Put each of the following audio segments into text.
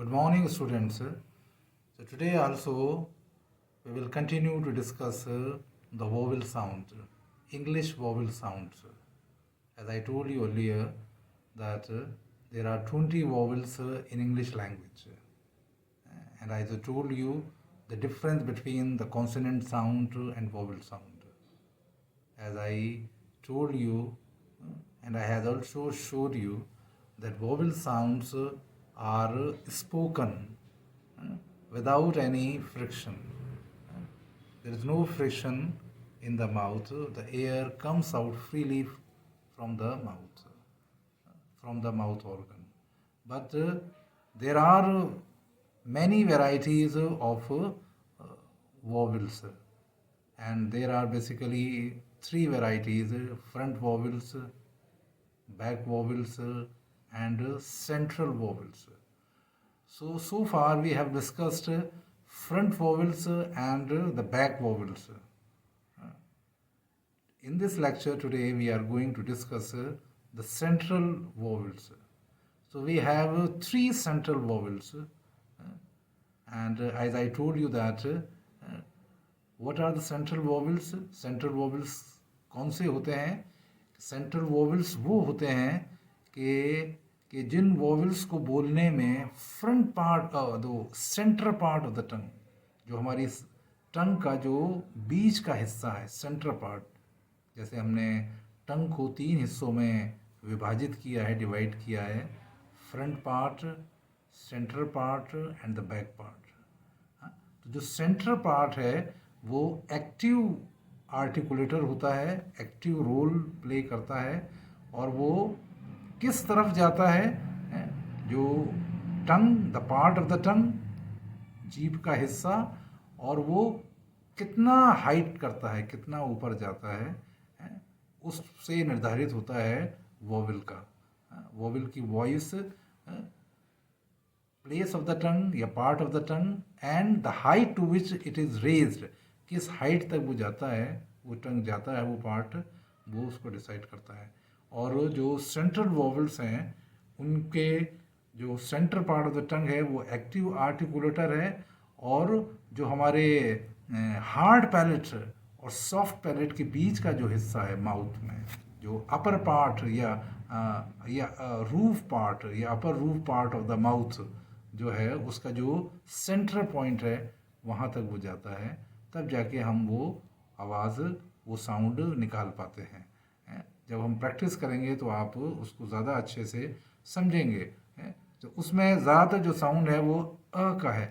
Good morning, students. So today also we will continue to discuss the vowel sound, English vowel sounds. As I told you earlier that there are 20 vowels in English language. And I told you the difference between the consonant sound and vowel sound. As I told you, and I had also showed you that vowel sounds are spoken without any friction. There is no friction in the mouth. The air comes out freely from the mouth organ. But there are many varieties of vowels, and there are basically three varieties: front vowels, back vowels, and central vowels. So far we have discussed front vowels and the back vowels. In this lecture today we are going to discuss the central vowels. So we have three central vowels, and as I told you that what are the central vowels? Central vowels कौन से होते हैं? Central vowels वो होते हैं कि जिन vowels को बोलने में फ्रंट पार्ट दो सेंटर पार्ट ऑफ द टंग, जो हमारी टंग का जो बीच का हिस्सा है, सेंटर पार्ट, जैसे हमने टंग को तीन हिस्सों में विभाजित किया है, डिवाइड किया है, front part, centre part and the back part. तो जो सेंटर पार्ट है वो एक्टिव आर्टिकुलेटर होता है, एक्टिव रोल प्ले करता है, और वो किस तरफ जाता है? जो tongue, the part of the tongue, जीभ का हिस्सा, और वो कितना हाइट करता है, कितना ऊपर जाता है, उससे निर्धारित होता है वोवेल का। वोवेल की voice, place of the tongue या part of the tongue, and the height to which it is raised, किस हाइट तक वो जाता है, वो टंग जाता है, वो पार्ट, वो उसको डिसाइड करता है। और जो सेंट्रल वोवल्स हैं उनके जो centre part of the tongue है वो एक्टिव आर्टिकुलेटर है, और जो हमारे हार्ड पैलेट और सॉफ्ट पैलेट के बीच का जो हिस्सा है माउथ में, जो अपर पार्ट या रूफ पार्ट या upper roof part of the mouth जो है, उसका जो सेंटर पॉइंट है वहाँ तक वो जाता है, तब जाके हम वो आवाज़, वो साउंड निकाल पाते हैं। जब हम प्रैक्टिस करेंगे तो आप उसको ज़्यादा अच्छे से समझेंगे। तो उसमें ज़्यादातर जो साउंड है वो का है,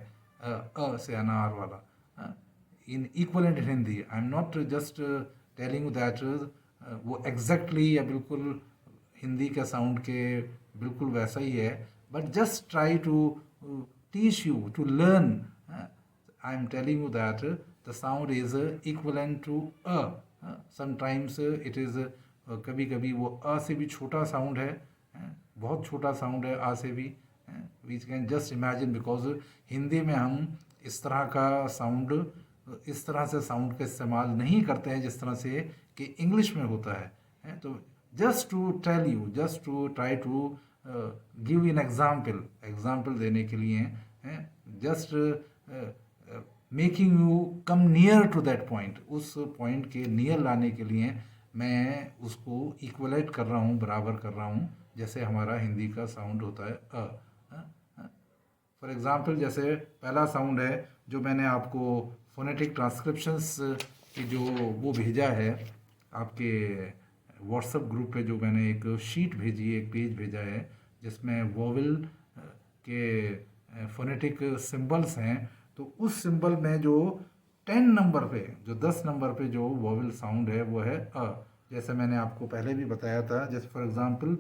से अनार वाला, in equivalent in Hindi. I am not just telling you that वो एग्जैक्टली या बिल्कुल हिंदी का साउंड के बिल्कुल वैसा ही है, but just try to teach you to learn. I am telling you that the sound is equivalent to sometimes it is, कभी कभी वो से भी छोटा साउंड है, बहुत छोटा साउंड है से भी। We can just imagine, because Hindi में हम इस तरह का साउंड, इस तरह से साउंड का इस्तेमाल नहीं करते हैं जिस तरह से कि इंग्लिश में होता है। तो just to tell you, just to try to give an example देने के लिए, just making you come near to that point, उस पॉइंट के नियर लाने के लिए मैं उसको इक्वलेट कर रहा हूँ, बराबर कर रहा हूँ, जैसे हमारा हिंदी का साउंड होता है फॉर एग्ज़ाम्पल, जैसे पहला साउंड है जो मैंने आपको फोनेटिक ट्रांसक्रिप्शंस की जो वो भेजा है आपके व्हाट्सएप ग्रुप पे, जो मैंने एक शीट भेजी है, एक पेज भेजा है जिसमें वोवेल के फोनेटिक सिंबल्स हैं। तो उस सिंबल में जो 10 नंबर पे, जो 10 नंबर पे जो वोवेल साउंड है वो है जैसे मैंने आपको पहले भी बताया था। जैसे फॉर एग्जांपल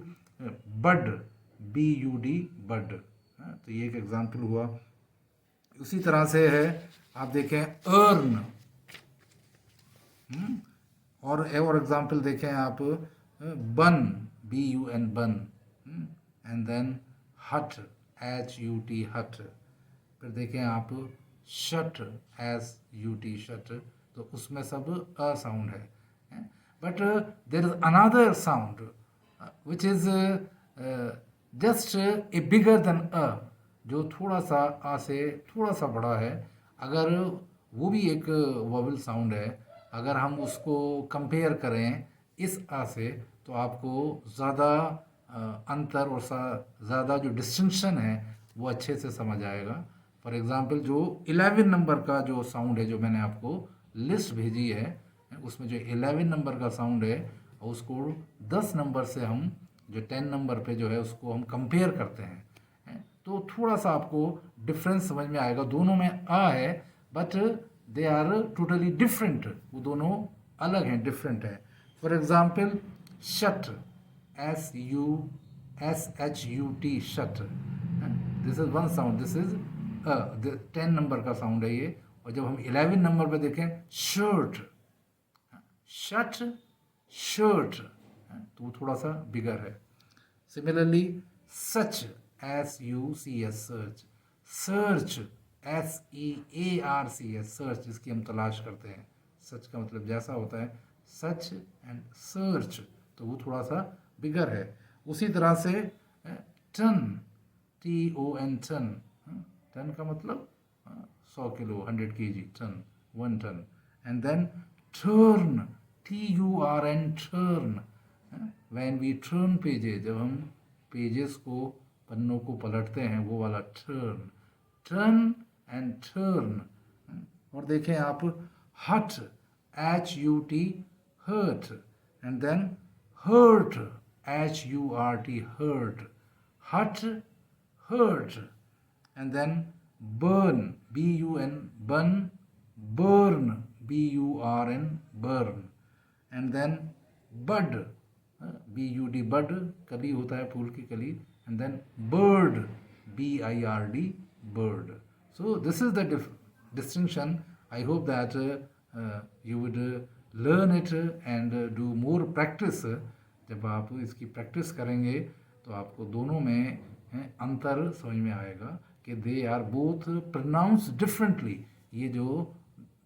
बड, BUD, बड, तो ये एक एग्जांपल हुआ। उसी तरह से है, आप देखें अर्न, और एग्जांपल देखें आप बन, BUN, बन, एंड देन हट, HUT, हट। फिर देखें आप शट, SUT, शट, तो उसमें सब साउंड है। But there is another sound which is just a bigger than जो थोड़ा सा आ से थोड़ा सा बड़ा है, अगर वो भी एक वॉवल साउंड है, अगर हम उसको कंपेयर करें इस आ से, तो आपको ज़्यादा अंतर और ज़्यादा जो डिस्टिंक्शन है वो अच्छे से समझ आएगा। फॉर एग्ज़ाम्पल जो 11 नंबर का जो साउंड है, जो मैंने आपको लिस्ट भेजी है, उसमें जो 11 नंबर का साउंड है, उसको 10 नंबर से हम जो 10 नंबर पे जो है उसको हम कंपेयर करते हैं, तो थोड़ा सा आपको डिफरेंस समझ में आएगा। दोनों में आ है, but they are totally different, वो दोनों अलग हैं, डिफरेंट है। For example shut, SUSHUT, shut, this is one sound, this is 10 number का साउंड है ये। और जब हम 11 नंबर पे देखें शर्ट, शट, शर्ट, तो वो थोड़ा सा बिगर है। सिमिलरली सच, SUCS, search, search, SEARCH, search, जिसकी हम तलाश करते हैं। सच का मतलब जैसा होता है, सच एंड सर्च, तो वो थोड़ा सा बिगर है। उसी तरह से टन, TON, टन, टन का मतलब 100 kilo, 100 kg, ton, 1 ton. And then turn, TURN, turn, when we turn pages, जब हम पेजेस को, पन्नों को पलटते हैं, वो वाला टर्न, टर्न एंड टर्न। और देखें आप hut, HUT, hurt, and then hurt, HURT, hurt, hut, hurt, and then burn, BUN, bun, burn, BURN, burn, and then bud, BUD, bud, कली होता है, फूल की कली, and then bird, BIRD, bird. So this is the distinction. I hope that you would learn it and do more practice. जब आप इसकी practice करेंगे तो आपको दोनों में अंतर समझ में आएगा कि they are both pronounce differently. ये जो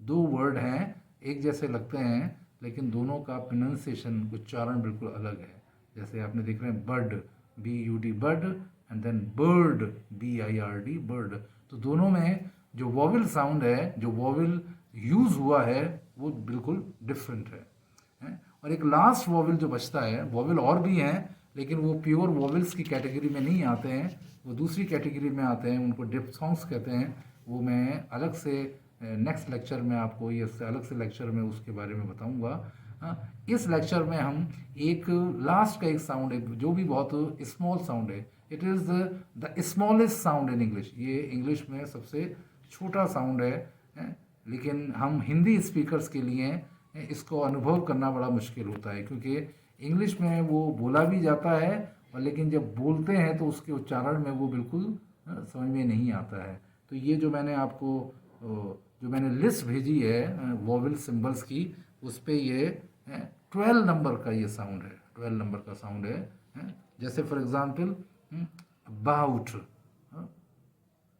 दो वर्ड हैं एक जैसे लगते हैं, लेकिन दोनों का प्रोनाउंसिएशन, उच्चारण बिल्कुल अलग है। जैसे आपने देख रहे हैं bud, BUD, bud, and then bird, BIRD, bird. तो दोनों में जो वॉवल साउंड है, जो वॉवल यूज़ हुआ है, वो बिल्कुल डिफरेंट है। और एक लास्ट वॉवल जो बचता है, वॉवल और भी हैं लेकिन वो प्योर वॉवल्स की कैटेगरी में नहीं आते हैं, वो दूसरी कैटेगरी में आते हैं, उनको डिप्थोंग्स कहते हैं। वो मैं अलग से नेक्स्ट लेक्चर में आपको, ये अलग से लेक्चर में उसके बारे में बताऊंगा। इस लेक्चर में हम एक लास्ट का एक साउंड है जो भी बहुत स्मॉल साउंड है, it is the smallest sound in English. ये इंग्लिश में सबसे छोटा साउंड है, लेकिन हम हिंदी स्पीकर्स के लिए इसको अनुभव करना बड़ा मुश्किल होता है, क्योंकि इंग्लिश में वो बोला भी जाता है, और लेकिन जब बोलते हैं तो उसके उच्चारण में वो बिल्कुल समझ में नहीं आता है। तो ये जो मैंने आपको जो मैंने लिस्ट भेजी है वॉवल सिंबल्स की, उस पर ये 12 नंबर का ये साउंड है, 12 नंबर का साउंड है। जैसे for example about,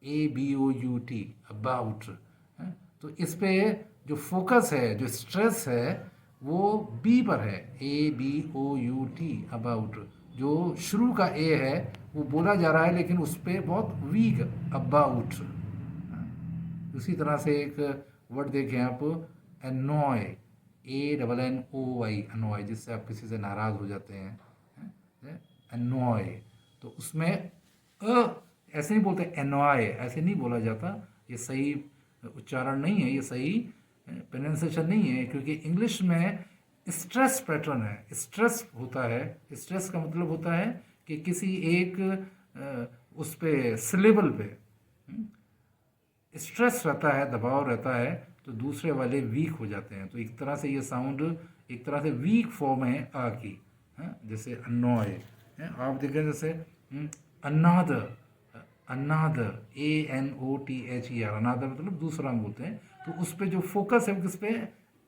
ABOUT, about. तो इस पे जो फोकस है, जो स्ट्रेस है, वो बी पर है, ABOUT, अबाउट। जो शुरू का ए है वो बोला जा रहा है, लेकिन उस पर बहुत वीक, अबाउट। उसी तरह से एक वर्ड देखें आप, एनॉय, ANNOY, अनॉय, जिससे आप किसी से नाराज़ हो जाते हैं, एनॉय। तो उसमें ऐसे नहीं बोलते, एनॉय ऐसे नहीं बोला जाता, ये सही उच्चारण नहीं है, ये सही प्रोनाउंसिएशन नहीं है, क्योंकि इंग्लिश में स्ट्रेस पैटर्न है, स्ट्रेस होता है। स्ट्रेस का मतलब होता है कि किसी एक उस पे सिलेबल पे स्ट्रेस रहता है, दबाव रहता है, तो दूसरे वाले वीक हो जाते हैं। तो एक तरह से ये साउंड एक तरह से वीक फॉर्म है आ की, जैसे अनॉय। आप देखें जैसे अनादर, अनादर, ANOTHER, अनादर मतलब दूसरा हम बोलते हैं। तो उस पर जो फोकस है वो किस पे,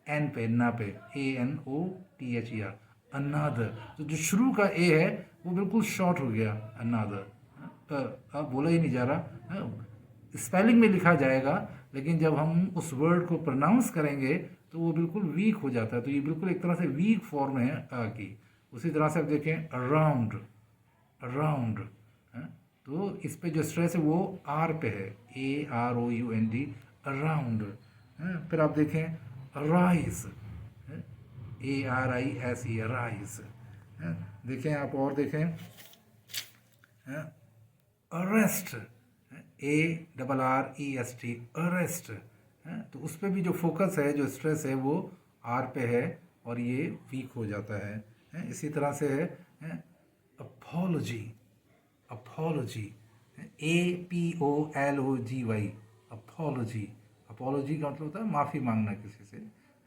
एन पे, ना पे, ANOTHER, अनादर। तो जो शुरू का ए है वो बिल्कुल शॉर्ट हो गया, अनादर, अब बोला ही नहीं जा रहा, स्पेलिंग में लिखा जाएगा, लेकिन जब हम उस वर्ड को प्रोनाउंस करेंगे तो वो बिल्कुल वीक हो जाता है। तो ये बिल्कुल एक तरह से वीक फॉर्म है आ की। उसी तरह से आप देखें अराउंड, अराउंड, तो इस पे जो स्ट्रेस है वो आर पे है, AROUND, अराउंड। फिर आप देखें राइज, ARISE, राइज। देखें आप और देखें, अरेस्ट, ARREST, अरेस्ट। तो उस पर भी जो फोकस है, जो स्ट्रेस है, वो आर पे है और ये वीक हो जाता है। इसी तरह से है apology, apology, APOLOGY, apology. Apology का मतलब होता है माफ़ी मांगना किसी से,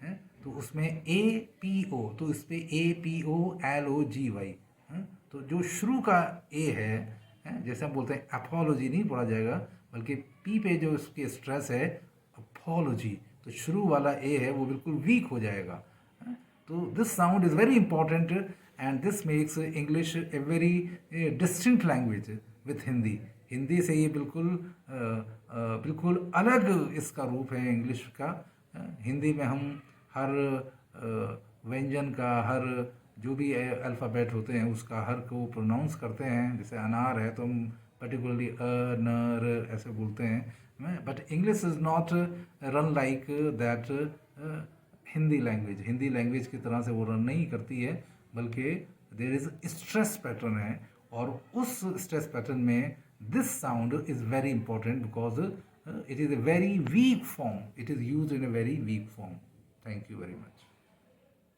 है। तो उसमें APO, तो इस पे APOLOGY, है। तो जो शुरू का ए है, जैसे हम बोलते हैं अपोलॉजी नहीं पढ़ा जाएगा, बल्कि पी पे जो उसके स्ट्रेस है अपोलॉजी, तो शुरू वाला ए है वो बिल्कुल वीक हो जाएगा। तो this sound is very important and this makes English a very distinct language with Hindi. Hindi से ये बिल्कुल अलग इसका रूप है इंग्लिश का। हिंदी में हम हर व्यंजन का, हर जो भी अल्फ़ाबेट होते हैं उसका हर को प्रोनाउंस करते हैं। जैसे अनार है तो हम पर्टिकुलरली न र ऐसे बोलते हैं, but English is not run like that Hindi language की तरह से वो रन नहीं करती है, बल्कि देर इज़ स्ट्रेस पैटर्न है, और उस स्ट्रेस पैटर्न में this sound is very important because it is a very weak form. It is used in a very weak form. Thank you very much.